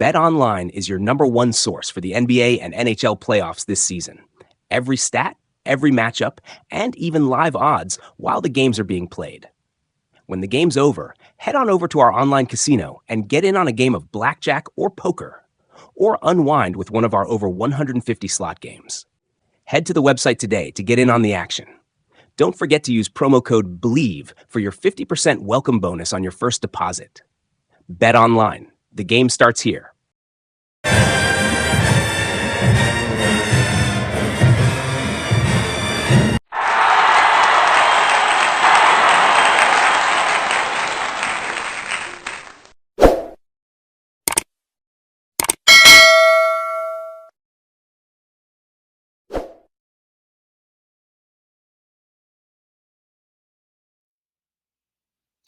BetOnline is your number one source for the NBA and NHL playoffs this season. Every stat, every matchup, and even live odds while the games are being played. When the game's over, head on over to our online casino and get in on a game of blackjack or poker, or unwind with one of our over 150 slot games. Head to the website today to get in on the action. Don't forget to use promo code BELIEVE for your 50% welcome bonus on your first deposit. Bet online. The game starts here.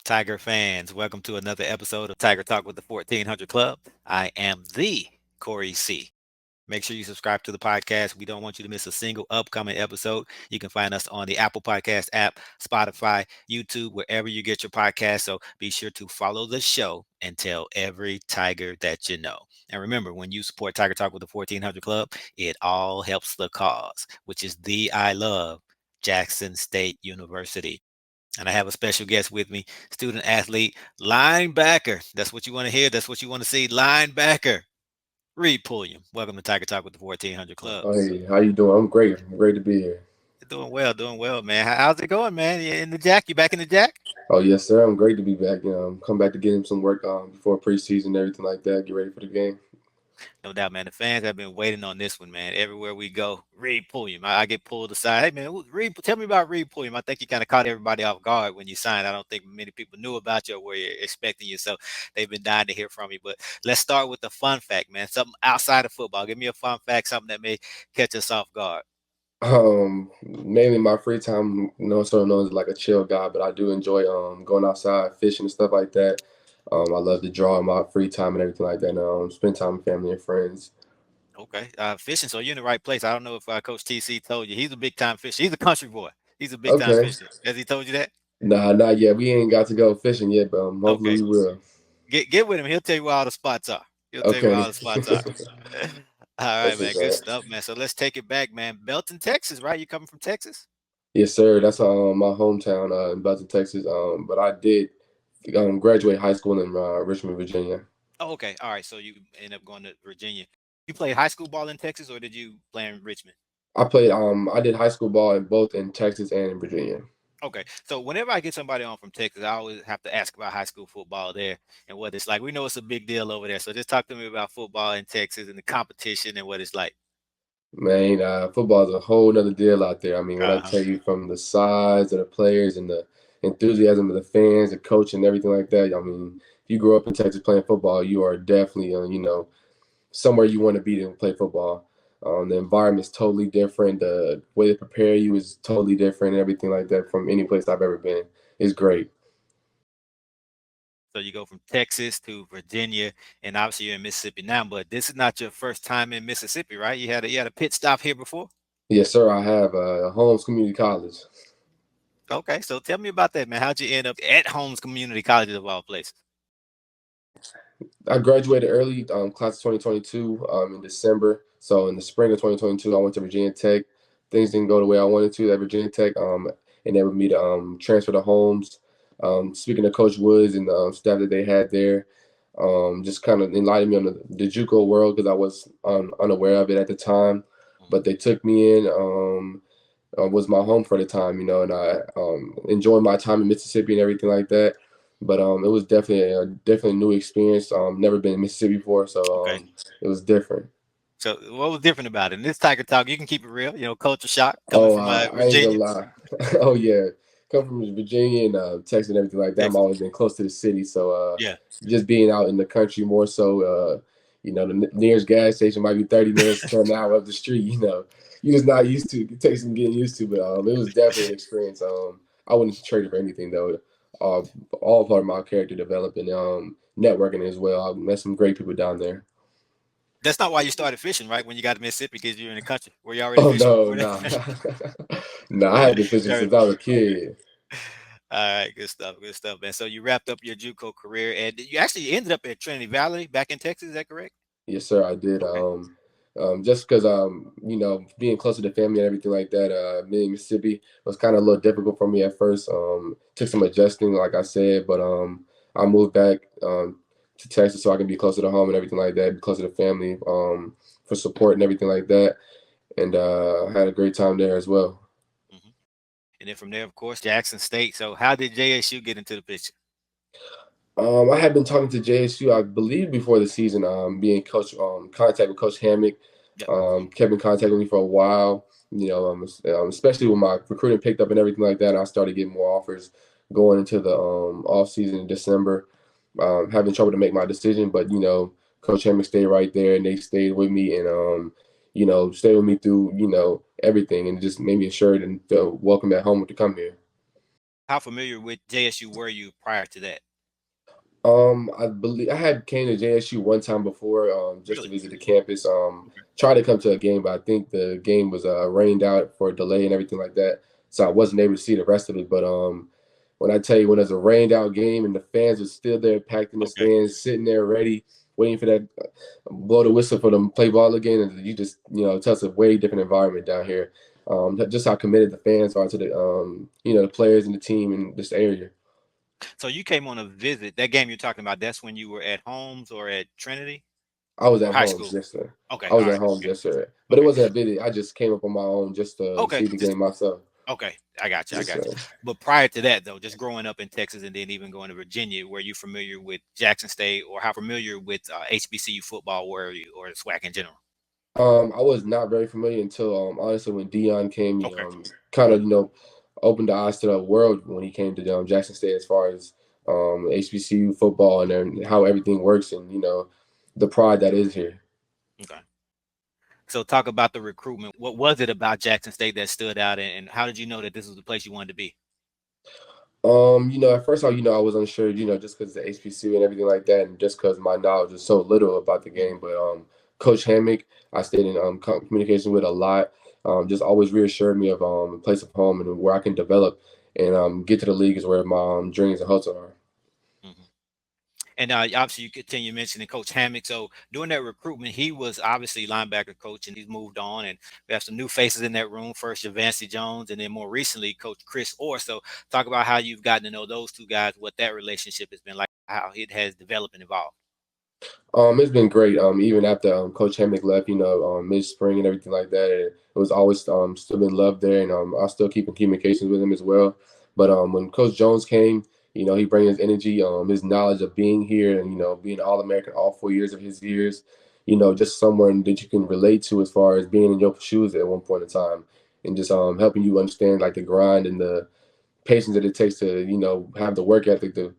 Tiger fans, welcome to another episode of Tiger Talk with the 1400 Club. I am the Corey C. Make sure you subscribe to the podcast. We don't want you to miss a single upcoming episode. You can find us on the Apple Podcast app, Spotify, YouTube, wherever you get your podcast. So be sure to follow the show and tell every Tiger that you know. And remember, when you support Tiger Talk with the 1400 Club, it all helps the cause, which is the I love Jackson State University. And I have a special guest with me, student athlete, linebacker. That's what you want to hear. That's what you want to see. Linebacker, Reid Pulliam. Welcome to Tiger Talk with the 1400 Club. Hey, how you doing? I'm great. I'm great to be here. Doing well, man. How's it going, man? You in the Jack? You back in the Jack? Oh yes, sir. I'm great to be back. Come back to get him some work before preseason and everything like that. Get ready for the game. No doubt, man. The fans have been waiting on this one, man. Everywhere we go, Reid Pulliam. I get pulled aside. Hey, man, Reid, tell me about Reid Pulliam. I think you kind of caught everybody off guard when you signed. I don't think many people knew about you or were expecting you, so they've been dying to hear from you. But let's start with the fun fact, man. Something outside of football. Give me a fun fact, something that may catch us off guard. Mainly my free time, sort of known as like a chill guy, but I do enjoy going outside, fishing and stuff like that. I love to draw in my free time and everything like that. And spend time with family and friends. Okay. Fishing. So you're in the right place. I don't know if Coach TC told you. He's a big time fisher. He's a country boy. He's a big time Okay. fisher. Has he told you that? Nah, not yet. We ain't got to go fishing yet, but hopefully Okay. we will. Get with him. He'll tell you where all the spots are. He'll tell you where all Okay. the spots are. All right, That's man. what's Good up. stuff, man. So let's take it back, man. Belton, Texas, right? You coming from Texas? Yes, sir. That's my hometown in Belton, Texas. But I did graduate high school in Richmond, Virginia. Oh, okay. All right. So you end up going to Virginia. You played high school ball in Texas, or did you play in Richmond? I did high school ball in both in Texas and in Virginia. Okay. So whenever I get somebody on from Texas, I always have to ask about high school football there and what it's like. We know it's a big deal over there. So just talk to me about football in Texas and the competition and what it's like. Man, football is a whole nother deal out there. I mean, when I Uh-huh. tell you from the size of the players and the enthusiasm of the fans, the coach, and everything like that. I mean, if you grew up in Texas playing football, you are definitely, somewhere you want to be to play football. The environment's totally different. The way they prepare you is totally different and everything like that from any place I've ever been. It's great. So you go from Texas to Virginia, and obviously you're in Mississippi now. But this is not your first time in Mississippi, right? You had a pit stop here before. Yes, sir. I have Holmes Community College. Okay, so tell me about that, man. How'd you end up at Holmes Community College of all places? I graduated early, class of 2022, in December. So in the spring of 2022, I went to Virginia Tech. Things didn't go the way I wanted to at Virginia Tech. Enabled me to transfer to Holmes. Speaking of Coach Woods and the staff that they had there, just kind of enlightened me on the JUCO world because I was unaware of it at the time. But they took me in. Was my home for the time, and I enjoyed my time in Mississippi and everything like that. But it was definitely a new experience. Never been in Mississippi before, so Okay. it was different. So what was different about it? In this Tiger Talk, you can keep it real. Culture shock coming Oh, from I ain't gonna Virginia. lie. Oh yeah, come from Virginia and Texas and everything like that. I'm Texas. always been close to the city, so Yeah. just being out in the country more so. The nearest gas station might be 30 minutes to an hour up the street. You're just not used to. It takes some getting used to, but it was definitely an experience. I wouldn't trade it for anything though. Uh, all part of my character developing, networking as well. I met some great people down there. That's not why you started fishing, right? When you got to Mississippi, because you're in the country. Were you already Oh fishing no, before that? no, no! I had been fishing Sorry. since I was a kid. All right, good stuff, man. So you wrapped up your JUCO career, and you actually ended up at Trinity Valley back in Texas. Is that correct? Yes, sir, I did. Okay. Just because being closer to family and everything like that, me in Mississippi was kind of a little difficult for me at first. Took some adjusting, like I said, but I moved back to Texas so I can be closer to home and everything like that, be closer to family, for support and everything like that, and had a great time there as well. hmm And then from there, of course, Jackson State. So how did JSU get into the picture? I had been talking to JSU, I believe, before the season. Being coach, contact with Coach Hammock, Yep. kept in contact with me for a while. Especially when my recruiting picked up and everything like that. I started getting more offers going into the off season in December. Having trouble to make my decision, but Coach Hammock stayed right there, and they stayed with me and stayed with me through everything, and just made me assured and felt welcome at home to come here. How familiar with JSU were you prior to that? I believe I had came to JSU one time before, just to Really? visit the campus. Okay. Tried to come to a game, but I think the game was rained out for a delay and everything like that, so I wasn't able to see the rest of it. But when I tell you, when there's a rained out game and the fans are still there, packed in the Okay. stands, sitting there ready, waiting for that blow the whistle for them to play ball again, and you just tell us a way different environment down here. Just how committed the fans are to the players and the team in this area. So you came on a visit. That game you're talking about, that's when you were at Holmes or at Trinity I was or at high home, school? yes, sir. Okay. I All was at right. home, Okay. yes, sir. But it Okay. wasn't a video. I just came up on my own just to Okay. see the Just game myself. okay. I got you. I Yes, got you. sir. But prior to that, though, just growing up in Texas and then even going to Virginia, were you familiar with Jackson State or how familiar with HBCU football were you or the SWAC in general? I was not very familiar until honestly when Dion came, Okay. kind of opened the eyes to the world when he came to Jackson State as far as HBCU football and then how everything works and the pride that is here. Okay. So talk about the recruitment. What was it about Jackson State that stood out, and how did you know that this was the place you wanted to be? At first, I was unsure, just because the HBCU and everything like that, and just because my knowledge is so little about the Mhm. game. But Coach Hammock, I stayed in communication with a lot. Just always reassured me of a place of home and where I can develop and get to the league is where my dreams and hopes are. Mhm. And obviously, you continue mentioning Coach Hammock. So during that recruitment, he was obviously linebacker coach, and he's moved on. And we have some new faces in that room. First, Javancy Jones, and then more recently, Coach Chris Orr. So talk about how you've gotten to know those two guys, what that relationship has been like, how it has developed and evolved. It's been great. Even after Coach Hammock left, mid spring and everything like that, it was always still been love there, and I still keep in communications with him as well. But when Coach Jones came, he bring his energy, his knowledge of being here, and being All American all 4 years of his years. Just someone that you can relate to as far as being in your shoes at one point in time, and just helping you understand like the grind and the patience that it takes to have the work ethic to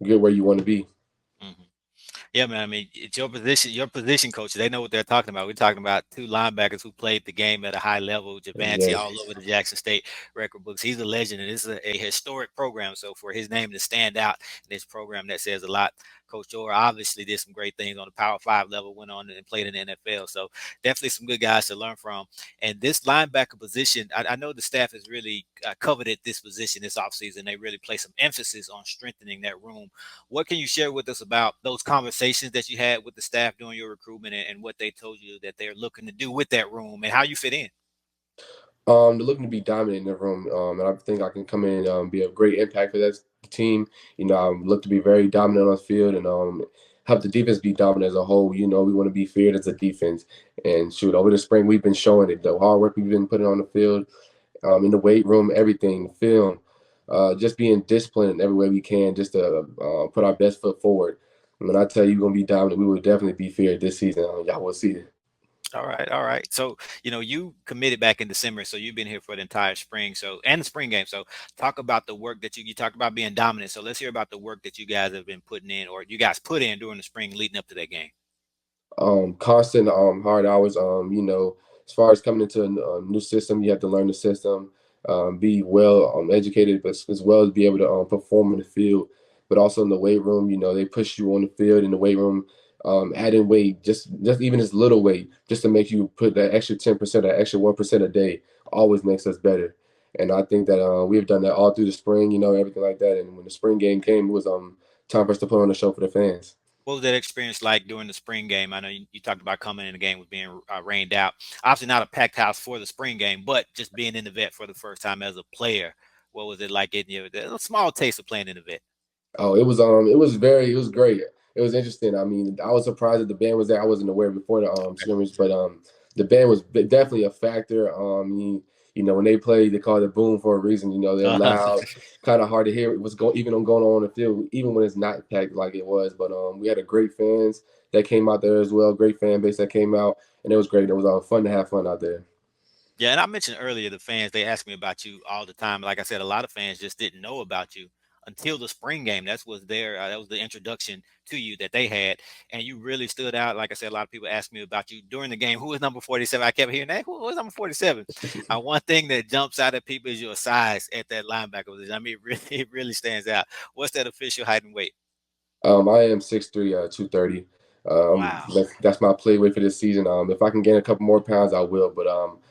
get where you want to be. Mhm. Yeah, man. I mean, it's your position coach. They know what they're talking about. We're talking about two linebackers who played the game at a high level. Javanti all Yes. over the Jackson State record books. He's a legend, and this is a historic program. So for his name to stand out in this program, that says a lot. Coach Orr obviously did some great things on the Power Five level. Went on and played in the NFL. So definitely some good guys to learn from. And this linebacker position, I know the staff has really coveted this position this offseason. They really place some emphasis on strengthening that room. What can you share with us about those conversations that you had with the staff during your recruitment and what they told you that they're looking to do with that room and how you fit in? They're looking to be dominant in the room, and I think I can come in and be a great impact for that team. I look to be very dominant on the field and help the defense be dominant as a whole. We want to be feared as a defense. And shoot, over the spring we've been showing it. The hard work we've been putting on the field, in the weight room, everything, the film, just being disciplined in every way we can, just to put our best foot forward. And when I tell you we're gonna be dominant, we will definitely be feared this season. Y'all will see it. All right, all right. So, you committed back in December, so you've been here for the entire spring. So, and the spring game. So, talk about the work that you talked about being dominant. So, let's hear about the work that you guys have been putting in, or you guys put in during the spring leading up to that game. Constant hard hours. As far as coming into a new system, you have to learn the system, be well educated, but as well as be able to perform in the field. But also in the weight room, they push you on the field in the weight room, adding weight, just even as little weight, just to make you put that extra 10%, that extra 1% a day, always makes us better. And I think that we have done that all through the spring, everything like that. And when the spring game came, it was time for us to put on a show for the fans. What was that experience like during the spring game? I know you talked about coming in the game with being rained out. Obviously, not a packed house for the spring game, but just being in the vet for the first time as a player. What was it like getting a small taste of playing in the vet? Oh, it was great. It was interesting. I mean, I was surprised that the band was there. I wasn't aware before the scrimmage, but the band was definitely a factor. When they play, they call it boom for a reason. They're loud, kind of hard to hear what's going on the field, even when it's not packed like it was. But we had a great fans that came out there as well. Great fan base that came out, and it was great. It was fun to have fun out there. Yeah, and I mentioned earlier the fans, they ask me about you all the time. Like I said, a lot of fans just didn't know about you until the spring game. That was the introduction to you that they had, and you really stood out. Like I said, a lot of people asked me about you during the game. Who is number 47? I kept hearing that. Who was number 47? One thing that jumps out at people is your size at that linebacker position. I mean, it really stands out. What's that official height and weight? I am 6'3", 230. Wow. That's my play weight for this season. If I can gain a couple more pounds, I will. But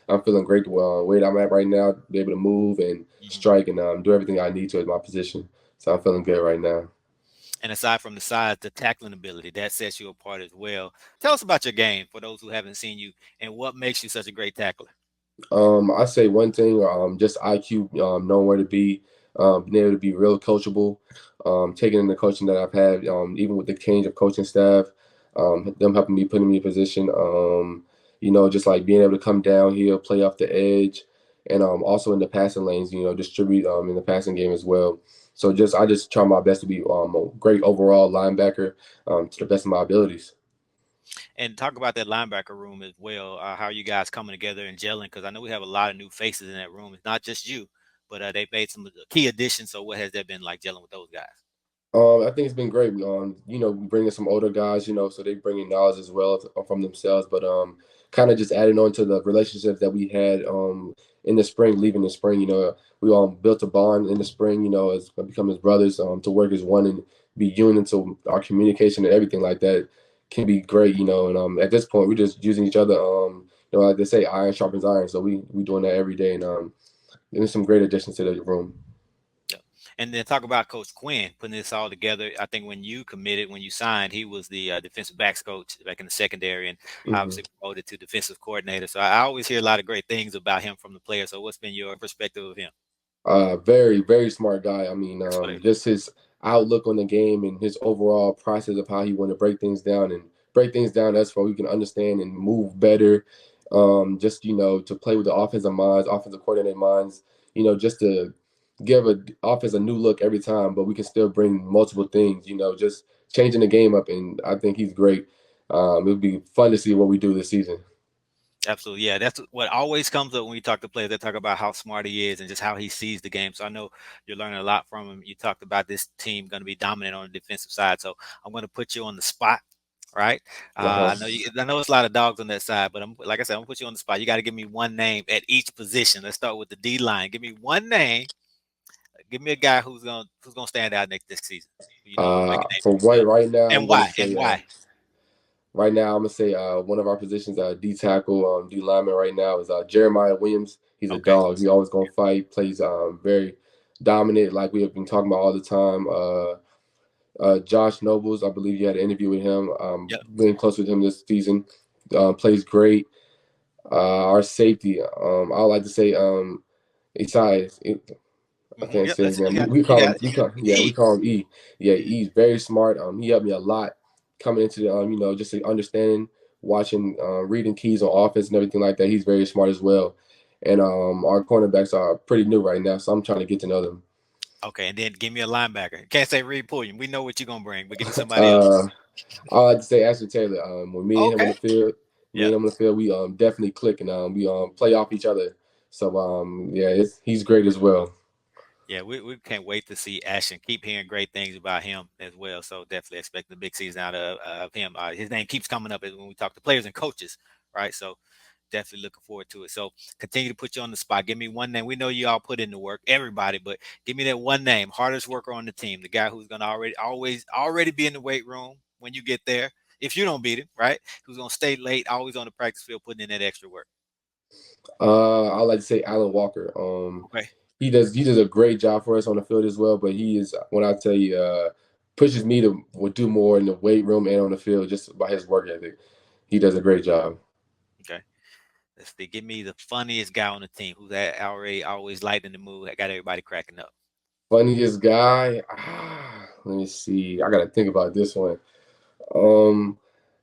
I'm feeling great the weight I'm at right now, be able to move and Mhm. strike and do everything I need to at my position. So I'm feeling good right now. And aside from the size, the tackling ability, that sets you apart as well. Tell us about your game for those who haven't seen you and what makes you such a great tackler. I say one thing, just IQ, knowing where to be, being able to be real coachable, taking in the coaching that I've had, even with the change of coaching staff, them helping me, putting me in position, just like being able to come down here, play off the edge, and also in the passing lanes, distribute in the passing game as well. So I just try my best to be a great overall linebacker to the best of my abilities. And talk about that linebacker room as well. How are you guys coming together and gelling? Because I know we have a lot of new faces in that room. It's not just you, but they've made some key additions. So what has that been like gelling with those guys? I think it's been great. We bring in some older guys, so they bring in knowledge as well from themselves. But kind of just adding on to the relationships that we had in the spring, leaving the spring. We all built a bond in the spring. As become as brothers, to work as one and be union. So our communication and everything like that can be great. And at this point, we're just using each other. Like they say, iron sharpens iron. So we doing that every day, and there's some great additions to the room. Yeah. And then talk about Coach Quinn putting this all together. I think when you signed, he was the defensive backs coach back in the secondary and Mhm. obviously promoted to defensive coordinator. So I always hear a lot of great things about him from the players. So what's been your perspective of him? Very, very smart guy. I mean, That's what just his outlook on the game and his overall process of how he want to break things down. That's where we can understand and move better. Just to play with the offensive minds, offensive coordinated minds. Just to give a offense a new look every time, but we can still bring multiple things. Just changing the game up, and I think he's great. It would be fun to see what we do this season. Absolutely. Yeah, that's what always comes up when we talk to players. They talk about how smart he is and just how he sees the game. So I know you're learning a lot from him. You talked about this team going to be dominant on the defensive side. So I'm going to put you on the spot, right? Uh-huh. I know it's a lot of dogs on that side, but like I said, I'm gonna put you on the spot. You got to give me one name at each position. Let's start with the D line. Give me one name. Give me a guy who's gonna stand out next season. You know, who's making names for For himself, right now, I'm and gonna why? say And why? right now, I'm gonna say one of our positions, D tackle, D lineman. Right now is Jeremiah Williams. He's a Okay. dog. He always gonna fight. Plays very dominant, like we have been talking about all the time. Josh Nobles, I believe you had an interview with him. Yep. Been close with him this season. Plays great. Our safety, I like to say, Isai. I Hmm. can't Yep. say his That's name. you got it. We You call got him. it. We E. call him E. Yeah, E. E's very smart. He helped me a lot coming into the just the understanding, watching, reading keys on offense and everything like that. He's very smart as well. And our cornerbacks are pretty new right now, so I'm trying to get to know them. Okay, and then give me a linebacker. Can't say Reid Pulliam. We know what you're gonna bring, but give me somebody else. uh, I like to say Ashley Taylor. When me and him on Okay. the field, Yeah. we definitely click and we play off each other. So yeah, he's great as well. Yeah, we can't wait to see Ashton. Keep hearing great things about him as well. So definitely expect the big season out of him. His name keeps coming up when we talk to players and coaches, right? So definitely looking forward to it. So continue to put you on the spot. Give me one name. We know you all put in the work, everybody, but give me that one name, hardest worker on the team, the guy who's gonna already be in the weight room when you get there. If you don't beat him, right? Who's gonna stay late, always on the practice field, putting in that extra work. I like to say Alan Walker. Okay. He does a great job for us on the field as well. But he is, when I tell you, pushes me to do more in the weight room and on the field just by his work ethic. He does a great job. Okay. Let's see. Give me the funniest guy on the team who's already always lighting the mood. I got everybody cracking up. Funniest guy. Let me see. I got to think about this one. Um,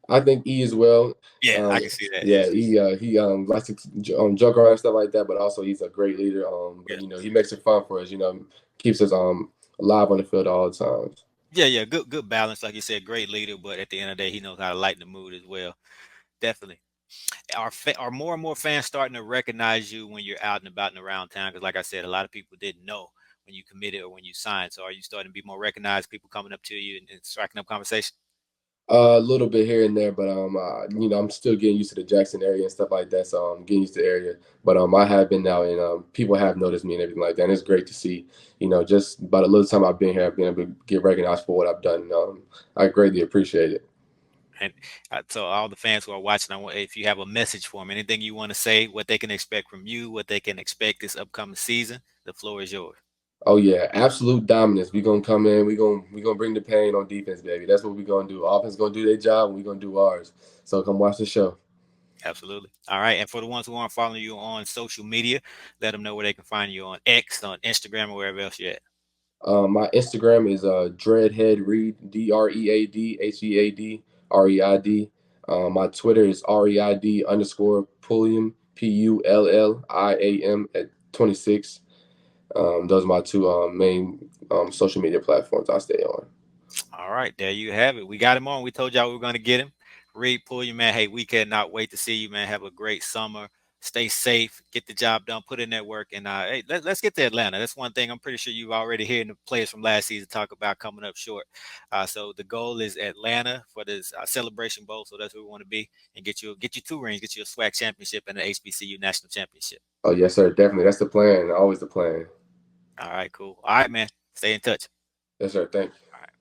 I think E as well. Yeah, I Um, can see that. Yeah. yeah, he likes to joke around and stuff like that, but also he's a great leader. Yeah. But he makes it fun for us. Keeps us alive on the field all the time. Yeah, yeah. Good balance. Like you said, great leader, but at the end of the day, he knows how to lighten the mood as well. Definitely. Are more and more fans starting to recognize you when you're out and about and around town? Because, like I said, a lot of people didn't know when you committed or when you signed. So, are you starting to be more recognized? People coming up to you and striking up conversation? A little bit here and there, but I'm still getting used to the Jackson area and stuff like that. So I'm getting used to the area. But I have been now, and people have noticed me and everything like that. And it's great to see. Just about a little time I've been here, I've been able to get recognized for what I've done. I greatly appreciate it. And so, all the fans who are watching, I want if you have a message for them, anything you want to say, what they can expect from you, what they can expect this upcoming season, the floor is yours. Oh yeah, absolute dominance. We're gonna come in. We're gonna bring the pain on defense, baby. That's what we're gonna do. Offense gonna do their job, and we're gonna do ours. So come watch the show. Absolutely. All right. And for the ones who aren't following you on social media, let them know where they can find you on X, on Instagram, or wherever else you're at. My Instagram is Dreadhead Reid, DreadHeadReid. My Twitter is Reid_Pulliam Pulliam at 26. Those are my two main social media platforms I stay on. All right, there you have it. We got him on. We told y'all we were going to get him. Reid, Pulliam, man. Hey, we cannot wait to see you, man. Have a great summer. Stay safe. Get the job done. Put in that work. And hey, let's get to Atlanta. That's one thing I'm pretty sure you've already heard the players from last season talk about coming up short. So the goal is Atlanta for this Celebration Bowl. So that's where we want to be and get you 2 rings, get you a SWAC championship and an HBCU national championship. Oh yes, sir. Definitely. That's the plan. Always the plan. All right, cool. All right, man. Stay in touch. Yes, sir. Thank you. All right.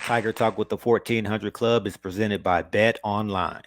Tiger Talk with the 1400 Club is presented by Bet Online.